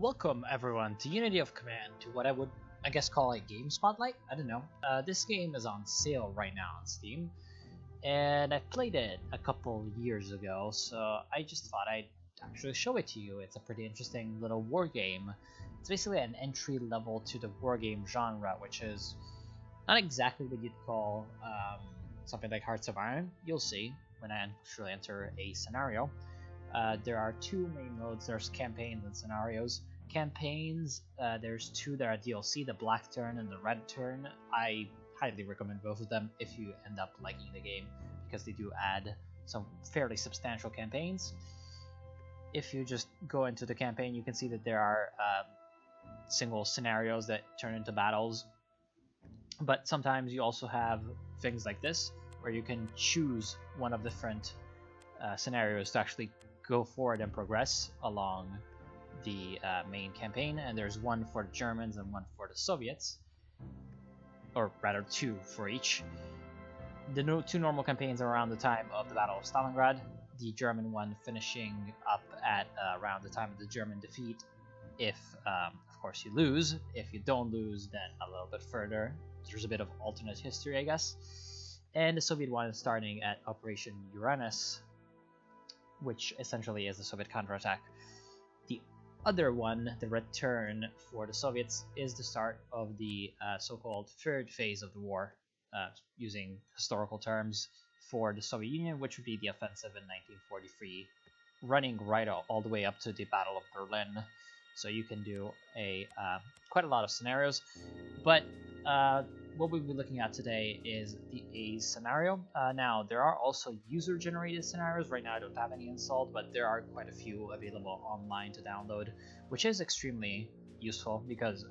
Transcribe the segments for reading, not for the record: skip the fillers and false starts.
Welcome everyone to Unity of Command, to what I would, I guess, call a game spotlight. I don't know. This game is on sale right now on Steam, and I played it a couple years ago, so I just thought I'd actually show it to you. It's a pretty interesting little war game. It's basically an entry level to the war game genre, which is not exactly what you'd call something like Hearts of Iron. You'll see when I actually enter a scenario. There are two main modes. There's campaigns and scenarios. Campaigns, there's two that are DLC, the black turn and the red turn. I highly recommend both of them if you end up liking the game, because they do add some fairly substantial campaigns. If you just go into the campaign, you can see that there are single scenarios that turn into battles. But sometimes you also have things like this, where you can choose one of the different scenarios to actually go forward and progress along the main campaign, and there's one for the Germans and one for the Soviets, or rather two for each. The two normal campaigns are around the time of the Battle of Stalingrad, the German one finishing up at around the time of the German defeat, if of course you lose. If you don't lose, then a little bit further. There's a bit of alternate history, I guess. And the Soviet one is starting at Operation Uranus, which essentially is the Soviet counterattack. The other one, the return for the Soviets, is the start of the so-called third phase of the war, using historical terms for the Soviet Union, which would be the offensive in 1943, running right all the way up to the Battle of Berlin. So you can do quite a lot of scenarios, but what we'll be looking at today is the A scenario. Now, there are also user-generated scenarios. Right now I don't have any installed, but there are quite a few available online to download, which is extremely useful because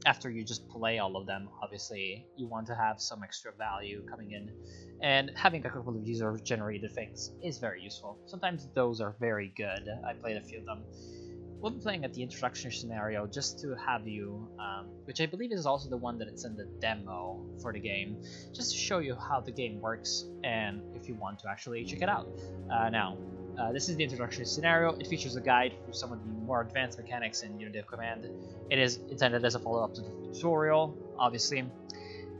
after you just play all of them, obviously you want to have some extra value coming in, and having a couple of user-generated things is very useful. Sometimes those are very good. I played a few of them. We'll be playing at the introduction scenario just to have you, which I believe is also the one that it's in the demo for the game, just to show you how the game works and if you want to actually check it out. This is the introductory scenario. It features a guide for some of the more advanced mechanics in Unity of Command. It is intended as a follow-up to the tutorial, obviously.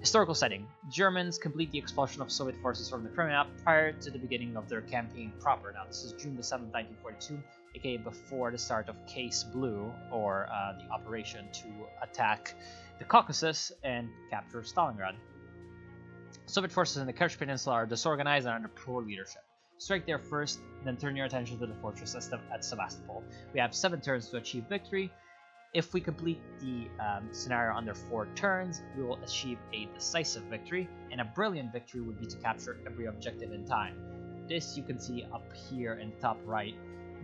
Historical setting. Germans complete the expulsion of Soviet forces from the Crimea prior to the beginning of their campaign proper. Now, this is June the 7th, 1942, aka before the start of Case Blue, or the operation to attack the Caucasus and capture Stalingrad. Soviet forces in the Kerch Peninsula are disorganized and under poor leadership. Strike there first, then turn your attention to the fortress system at Sevastopol. We have 7 turns to achieve victory. If we complete the scenario under 4 turns, we will achieve a decisive victory, and a brilliant victory would be to capture every objective in time. This, you can see up here in the top right,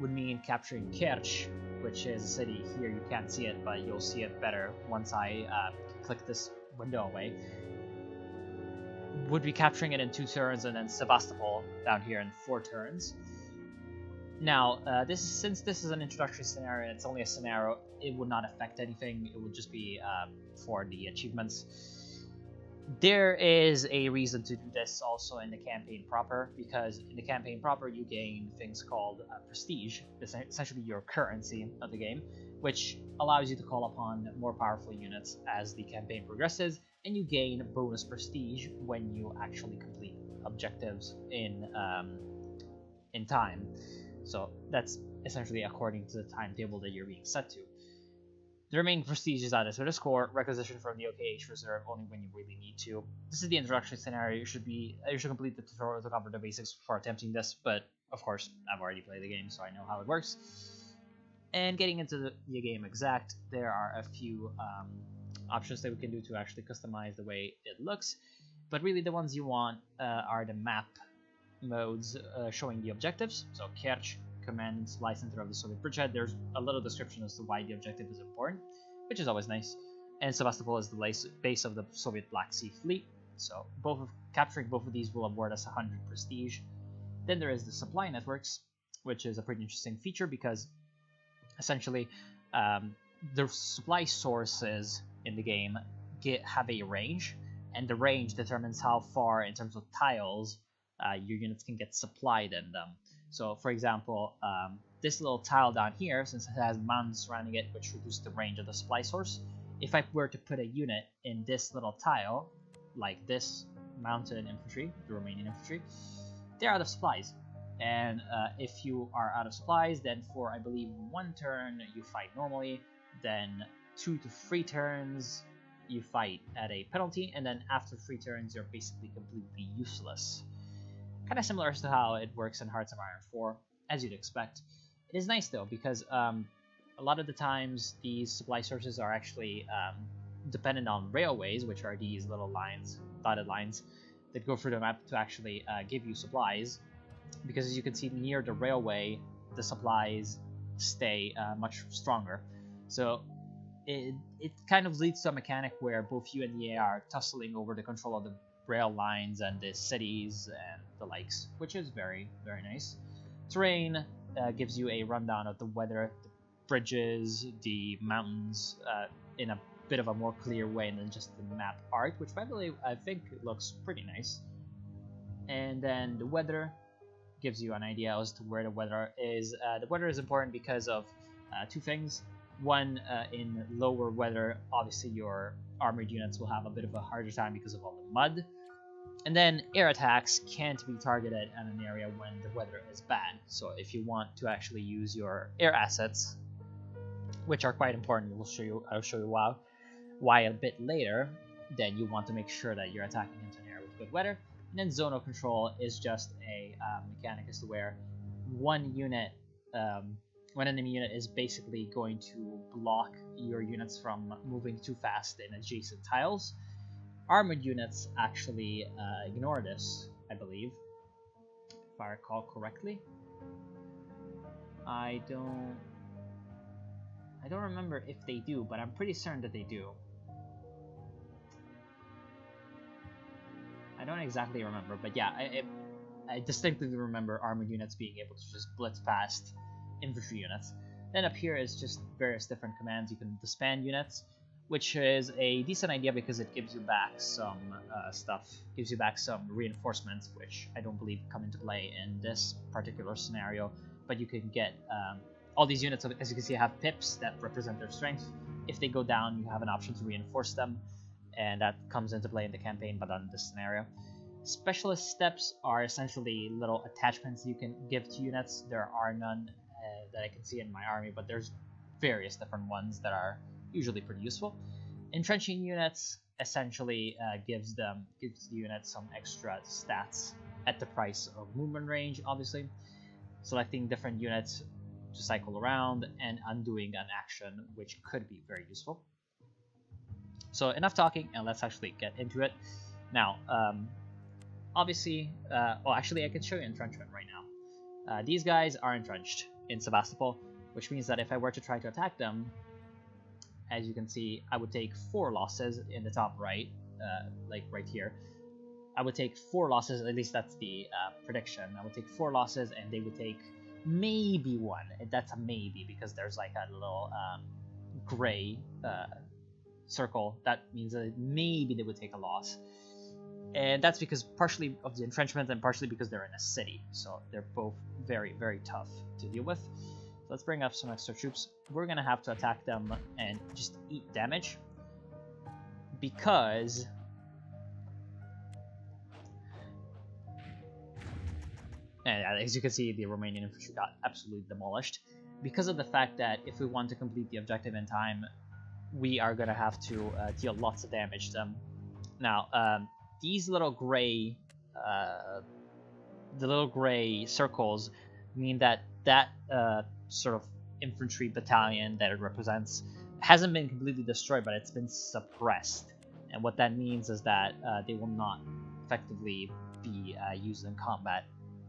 would mean capturing Kerch, which is a city here. You can't see it, but you'll see it better once I click this window away. Would be capturing it in 2 turns, and then Sevastopol down here in 4 turns. Now, since this is an introductory scenario and it's only a scenario, it would not affect anything. It would just be for the achievements. There is a reason to do this also in the campaign proper, because in the campaign proper you gain things called prestige, essentially your currency of the game, which allows you to call upon more powerful units as the campaign progresses, and you gain bonus prestige when you actually complete objectives in time. So that's essentially according to the timetable that you're being set to. The remaining prestige is added to the score, requisition from the OKH reserve only when you really need to. This is the introduction scenario. You should complete the tutorial to cover the basics before attempting this, but of course I've already played the game, so I know how it works. And getting into the game exact, there are a few options that we can do to actually customize the way it looks, but really the ones you want are the map modes showing the objectives. So Kerch commands fly center of the Soviet bridgehead. There's a little description as to why the objective is important, which is always nice. And Sevastopol is the base of the Soviet Black Sea Fleet. So capturing both of these will award us 100 prestige. Then there is the supply networks, which is a pretty interesting feature because essentially the supply sources in the game have a range, and the range determines how far in terms of tiles your units can get supplied in them. So for example, this little tile down here, since it has mountains surrounding it which reduce the range of the supply source, if I were to put a unit in this little tile, like this mountain infantry, the Romanian infantry, they're out of supplies. And if you are out of supplies, then for, I believe, 1 turn you fight normally, then 2 to 3 turns you fight at a penalty, and then after 3 turns you're basically completely useless. Kind of similar to how it works in Hearts of Iron 4, as you'd expect. It is nice though, because a lot of the times these supply sources are actually dependent on railways, which are these little lines, dotted lines, that go through the map to actually give you supplies. Because as you can see near the railway, the supplies stay much stronger. So it kind of leads to a mechanic where both you and the AI are tussling over the control of the rail lines and the cities and the likes, which is very, very nice. Terrain gives you a rundown of the weather, the bridges, the mountains in a bit of a more clear way than just the map art, which by the way I think looks pretty nice. And then the weather gives you an idea as to where the weather is. The weather is important because of 2 things. One, in lower weather, obviously your armored units will have a bit of a harder time because of all the mud. And then air attacks can't be targeted at an area when the weather is bad. So if you want to actually use your air assets, which are quite important, I'll show you why a bit later, then you want to make sure that you're attacking into an area with good weather. And then zonal control is just a mechanic as to where one enemy unit is basically going to block your units from moving too fast in adjacent tiles. Armored units actually ignore this, I believe, if I recall correctly. I don't remember if they do, but I'm pretty certain that they do. I don't exactly remember, but yeah, I distinctly remember armored units being able to just blitz past infantry units. Then up here is just various different commands. You can disband units, which is a decent idea because it gives you back some stuff, gives you back some reinforcements, which I don't believe come into play in this particular scenario, but you can get all these units, as you can see, have pips that represent their strength. If they go down, you have an option to reinforce them, and that comes into play in the campaign, but not in this scenario. Specialist steps are essentially little attachments you can give to units. There are none that I can see in my army, but there's various different ones that are usually pretty useful. Entrenching units essentially gives the unit some extra stats at the price of movement range, obviously. Selecting different units to cycle around and undoing an action, which could be very useful. So enough talking, and let's actually get into it. Now, obviously, well, actually I can show you entrenchment right now. These guys are entrenched in Sevastopol, which means that if I were to try to attack them, as you can see, I would take 4 losses in the top right, like right here. I would take 4 losses, at least that's the prediction. I would take 4 losses, and they would take maybe 1. That's a maybe, because there's like a little gray circle. That means that maybe they would take a loss. And that's because partially of the entrenchment and partially because they're in a city. So they're both very, very tough to deal with. So let's bring up some extra troops. We're going to have to attack them and just eat damage. Because and as you can see, the Romanian infantry got absolutely demolished. Because of the fact that if we want to complete the objective in time, we are going to have to deal lots of damage to them. Now, these little gray, circles mean that sort of infantry battalion that it represents hasn't been completely destroyed, but it's been suppressed. And what that means is that they will not effectively be used in combat.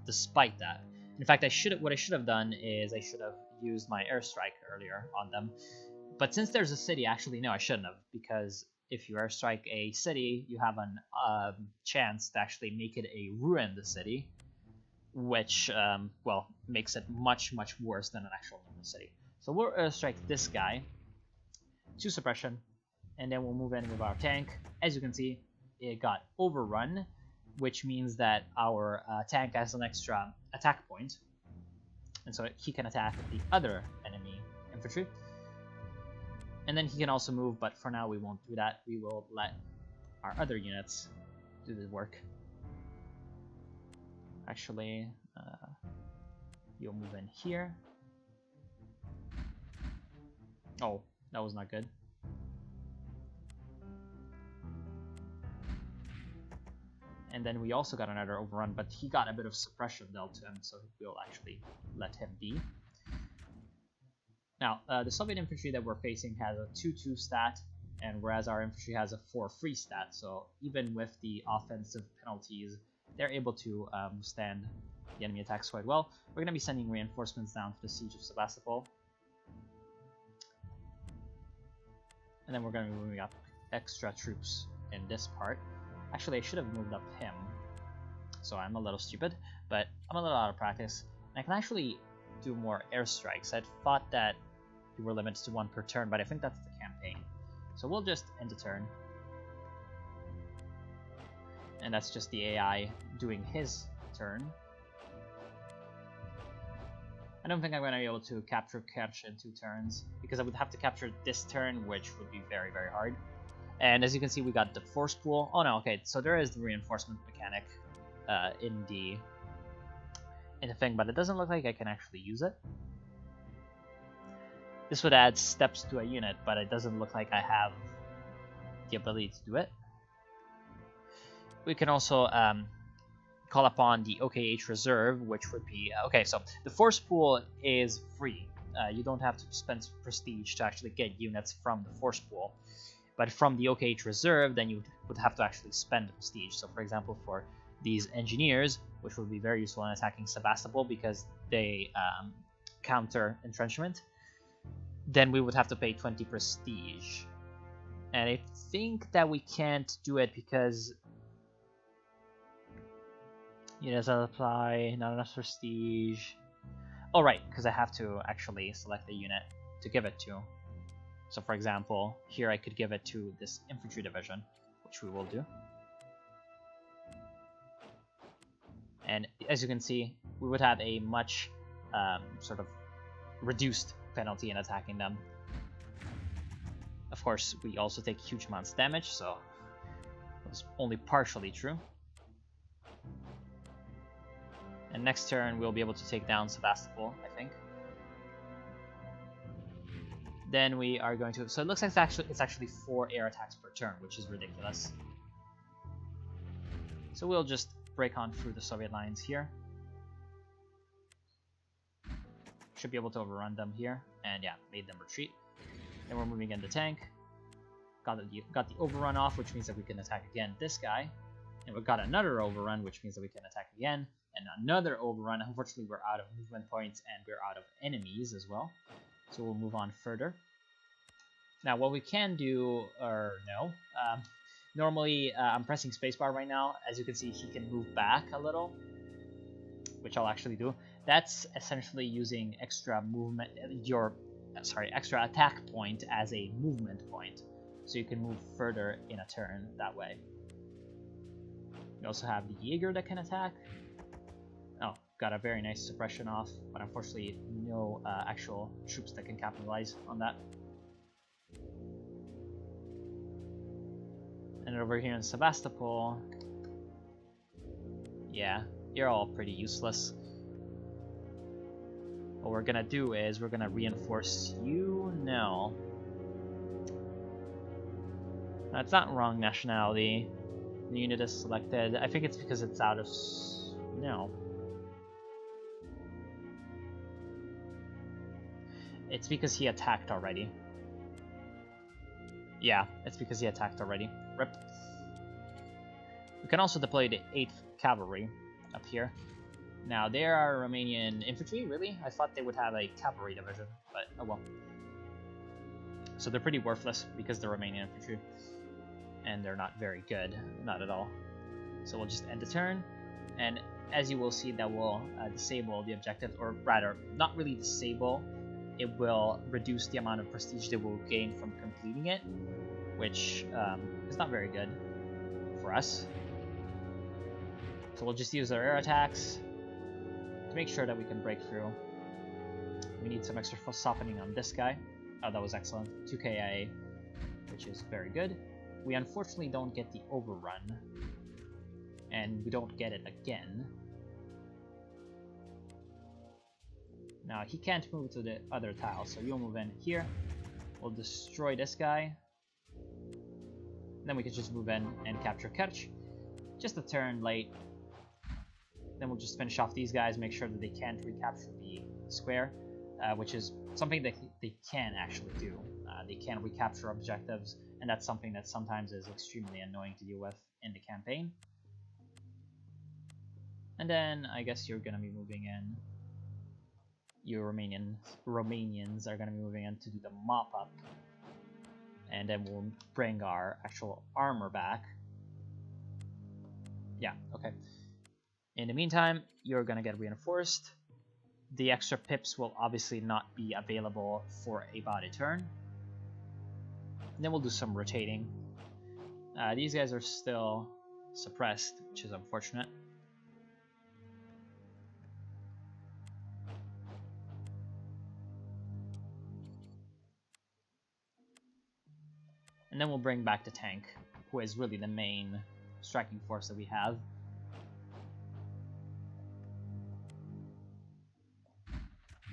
Despite that, in fact, what I should have done is I should have used my airstrike earlier on them. But since there's a city, actually no, I shouldn't have, because if you airstrike a city, you have an chance to actually make it a ruined city, which well, makes it much worse than an actual normal city. So we'll airstrike this guy to suppression, and then we'll move in with our tank. As you can see, it got overrun, which means that our tank has an extra attack point, and so he can attack the other enemy infantry. And then he can also move, but for now we won't do that. We will let our other units do the work. Actually, you'll move in here. Oh, that was not good. And then we also got another overrun, but he got a bit of suppression dealt to him, so we'll actually let him be. Now, the Soviet infantry that we're facing has a 2-2 stat, and whereas our infantry has a 4-3 stat, so even with the offensive penalties, they're able to withstand the enemy attacks quite well. We're going to be sending reinforcements down to the siege of Sebastopol. And then we're going to be moving up extra troops in this part. Actually, I should have moved up him, so I'm a little stupid, but I'm a little out of practice. And I can actually do more airstrikes. I thought that we were limited to 1 per turn, but I think that's the campaign. So we'll just end the turn. And that's just the AI doing his turn. I don't think I'm going to be able to capture Kerch in 2 turns, because I would have to capture this turn, which would be very, very hard. And as you can see, we got the force pool. Oh no, okay, so there is the reinforcement mechanic in the thing, but it doesn't look like I can actually use it. This would add steps to a unit, but it doesn't look like I have the ability to do it. We can also call upon the OKH reserve, which would be okay. So the force pool is free. You don't have to spend prestige to actually get units from the force pool. But from the OKH reserve, then you would have to actually spend prestige. So for example, for these engineers, which would be very useful in attacking Sebastopol because they counter entrenchment, then we would have to pay 20 prestige. And I think that we can't do it because units apply, not enough prestige. Oh right, because I have to actually select the unit to give it to. So for example, here I could give it to this infantry division, which we will do. And as you can see, we would have a much sort of reduced penalty in attacking them. Of course, we also take huge amounts of damage, so it was only partially true. And next turn, we'll be able to take down Sebastopol, I think. Then we are going to, so it looks like it's actually 4 air attacks per turn, which is ridiculous. So we'll just break on through the Soviet lines here. Should be able to overrun them here, and yeah, made them retreat. Then we're moving in the tank. Got the overrun off, which means that we can attack again this guy. And we've got another overrun, which means that we can attack again. And another overrun. Unfortunately, we're out of movement points, and we're out of enemies as well. So we'll move on further. Now, what we can do, or no, normally I'm pressing spacebar right now. As you can see, he can move back a little, which I'll actually do. That's essentially using extra movement, extra attack point as a movement point, so you can move further in a turn that way. We also have the Jaeger that can attack. Oh, got a very nice suppression off, but unfortunately no actual troops that can capitalize on that. And over here in Sebastopol, yeah, you're all pretty useless. What we're gonna do is we're gonna reinforce you. No, that's not wrong nationality. The unit is selected. I think it's because it's out of no. It's because he attacked already. Yeah, it's because he attacked already. Rip. We can also deploy the 8th Cavalry up here. Now, they are Romanian infantry, really? I thought they would have a cavalry division, but oh well. So they're pretty worthless because they're Romanian infantry. And they're not very good, not at all. So we'll just end the turn, and as you will see, that will disable the objective, or rather, not really disable. It will reduce the amount of prestige they will gain from completing it, which is not very good for us. So we'll just use our air attacks to make sure that we can break through. We need some extra softening on this guy. Oh, that was excellent. 2 KIA, which is very good. We unfortunately don't get the overrun, and we don't get it again. Now, he can't move to the other tile, so you'll move in here. We'll destroy this guy. Then we can just move in and capture Kerch. Just a turn late. Then we'll just finish off these guys, make sure that they can't recapture the square, which is something that they can actually do. They can recapture objectives, and that's something that sometimes is extremely annoying to deal with in the campaign. And then I guess you're going to be moving in. Your Romanians are going to be moving in to do the mop-up. And then we'll bring our actual armor back. Yeah, okay. In the meantime, you're going to get reinforced. The extra pips will obviously not be available for about a turn. And then we'll do some rotating. These guys are still suppressed, which is unfortunate. And then we'll bring back the tank, who is really the main striking force that we have.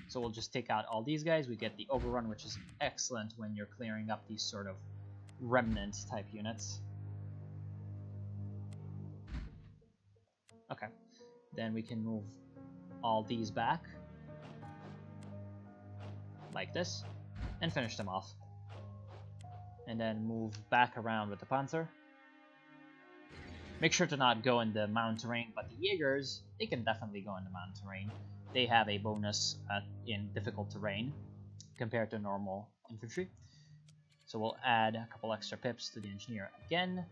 So we'll just take out all these guys. We get the overrun, which is excellent when you're clearing up these sort of remnant type units. Okay, then we can move all these back like this and finish them off. And then move back around with the Panzer. Make sure to not go in the mountain terrain, but the Jaegers, they can definitely go in the mountain terrain. They have a bonus in difficult terrain compared to normal infantry. So we'll add a couple extra pips to the engineer again.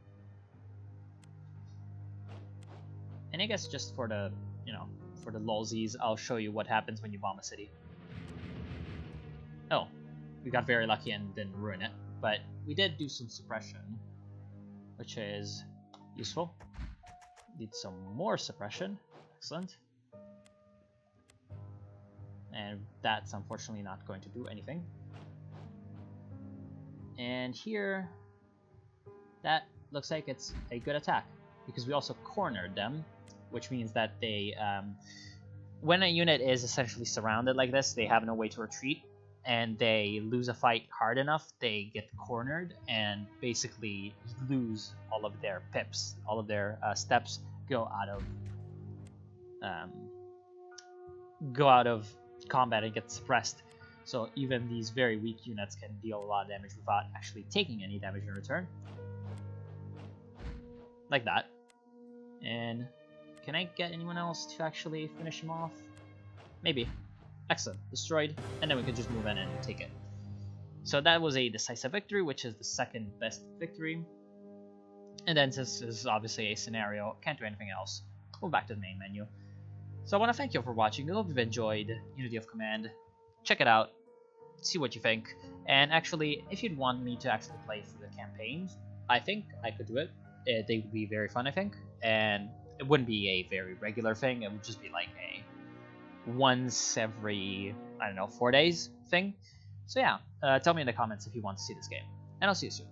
And I guess just for the, for the lolsies, I'll show you what happens when you bomb a city. Oh, we got very lucky and didn't ruin it. But we did do some suppression, which is useful. Need some more suppression. Excellent. And that's unfortunately not going to do anything. And here, that looks like it's a good attack, because we also cornered them, which means that they, when a unit is essentially surrounded like this, they have no way to retreat, and they lose a fight hard enough, they get cornered and basically lose all of their pips. All of their steps go out of combat and get suppressed. So even these very weak units can deal a lot of damage without actually taking any damage in return. Like that. And can I get anyone else to actually finish him off? Maybe. Excellent. Destroyed. And then we can just move in and take it. So that was a decisive victory, which is the second best victory. And then since this is obviously a scenario, can't do anything else. Move back to the main menu. So I want to thank you for watching. I hope you've enjoyed Unity of Command. Check it out. See what you think. And actually, if you'd want me to actually play through the campaigns, I think I could do it. They would be very fun, I think. And it wouldn't be a very regular thing. It would just be like a once every, I don't know, 4 days thing. So yeah, tell me in the comments if you want to see this game. And I'll see you soon.